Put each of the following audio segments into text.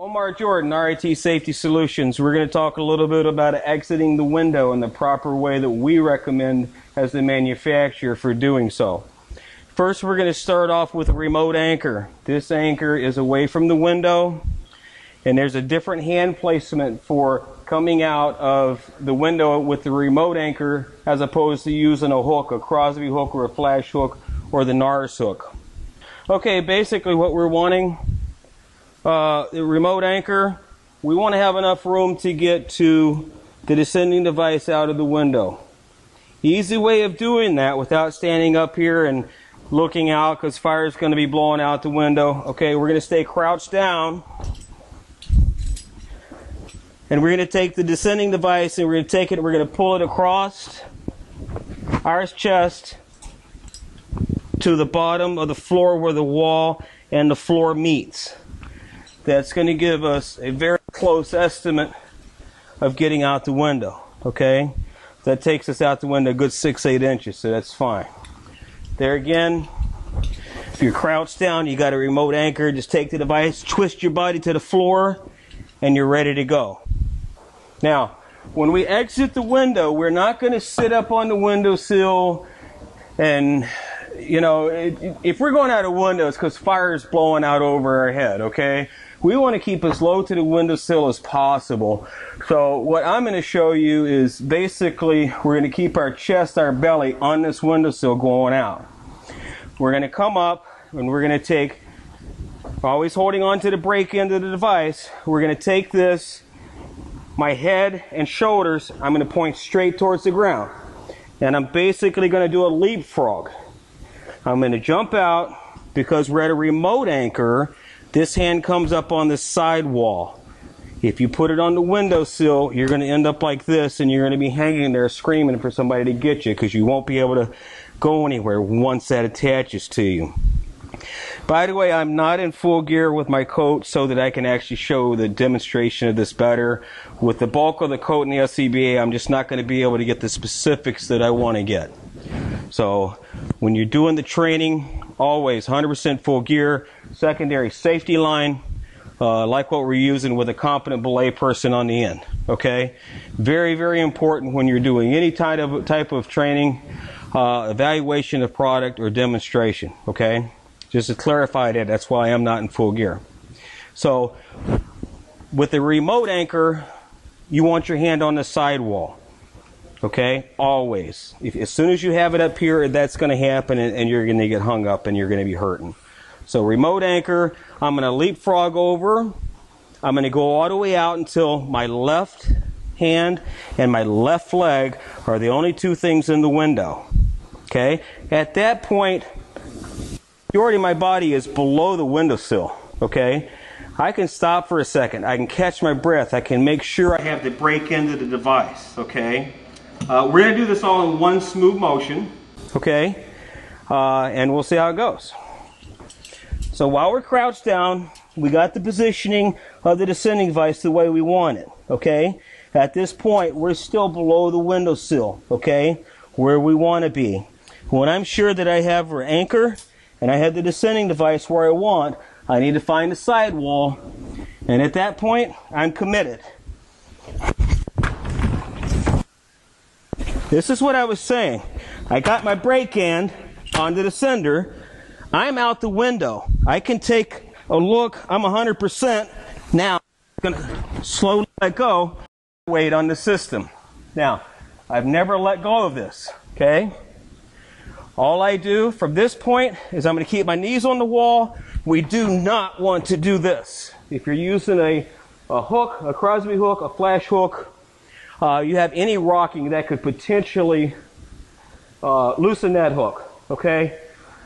Omar Jordan, RIT Safety Solutions. We're going to talk a little bit about exiting the window and the proper way that we recommend as the manufacturer for doing so. First, we're going to start off with a remote anchor. This anchor is away from the window, and there's a different hand placement for coming out of the window with the remote anchor as opposed to using a hook, a Crosby hook or a flash hook or the NARS hook. Okay, basically what we're wanting, the remote anchor, we want to have enough room to get to the descending device out of the window. Easy way of doing that without standing up here and looking out because fire is going to be blowing out the window. Okay, we're going to stay crouched down, and we're going to take the descending device and we're going to take it, we're going to pull it across our chest to the bottom of the floor where the wall and the floor meets. That's going to give us a very close estimate of getting out the window. Okay, that takes us out the window a good 6-8 inches, so that's fine. There again, if you're crouched down, you got a remote anchor, just take the device, twist your body to the floor, and you're ready to go. Now, when we exit the window, we're not going to sit up on the windowsill and, you know, if we're going out of windows because fire is blowing out over our head, okay? We want to keep as low to the windowsill as possible. So what I'm going to show you is basically we're going to keep our chest, our belly on this windowsill going out. We're going to come up and we're going to take, always holding on to the brake end of the device, we're going to take this, my head and shoulders, I'm going to point straight towards the ground. And I'm basically going to do a leapfrog. I'm going to jump out because we're at a remote anchor. This hand comes up on the side wall. If you put it on the windowsill, you're going to end up like this, and you're going to be hanging there screaming for somebody to get you because you won't be able to go anywhere once that attaches to you. By the way, I'm not in full gear with my coat so that I can actually show the demonstration of this better. With the bulk of the coat and the SCBA, I'm just not going to be able to get the specifics that I want to get. So when you're doing the training, always 100% full gear, secondary safety line, like what we're using with a competent belay person on the end. Okay, very, very important when you're doing any type of training, evaluation of product or demonstration. Okay, just to clarify that, that's why I'm not in full gear. So with the remote anchor, you want your hand on the sidewall. Okay, always. As soon as you have it up here, that's going to happen, and you're going to get hung up and you're going to be hurting. So remote anchor, I'm going to leapfrog over. I'm going to go all the way out until my left hand and my left leg are the only two things in the window. Okay, at that point, majority of my body is below the windowsill. Okay, I can stop for a second. I can catch my breath. I can make sure I have the brake end of the device. Okay. We're going to do this all in one smooth motion, okay, and we'll see how it goes. So while we're crouched down, we got the positioning of the descending device the way we want it, okay. At this point, we're still below the windowsill, okay, where we want to be. When I'm sure that I have our anchor and I have the descending device where I want, I need to find the sidewall, and at that point, I'm committed. This is what I was saying. I got my brake hand onto the sender. I'm out the window. I can take a look. I'm 100%. Now, I'm going to slowly let go. Weight on the system. Now, I've never let go of this. Okay? All I do from this point is I'm going to keep my knees on the wall. We do not want to do this. If you're using a hook, a Crosby hook, a flash hook, you have any rocking that could potentially loosen that hook, okay?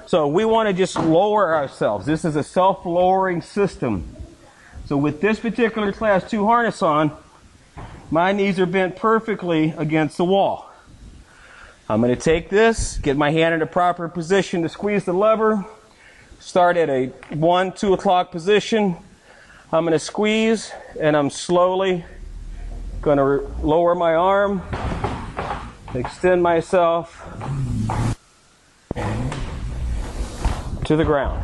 So we want to just lower ourselves. This is a self-lowering system. So with this particular class 2 harness on, my knees are bent perfectly against the wall. I'm going to take this, get my hand in the proper position to squeeze the lever, start at a 1, 2 o'clock position. I'm going to squeeze, and I'm slowly going to lower my arm, extend myself to the ground.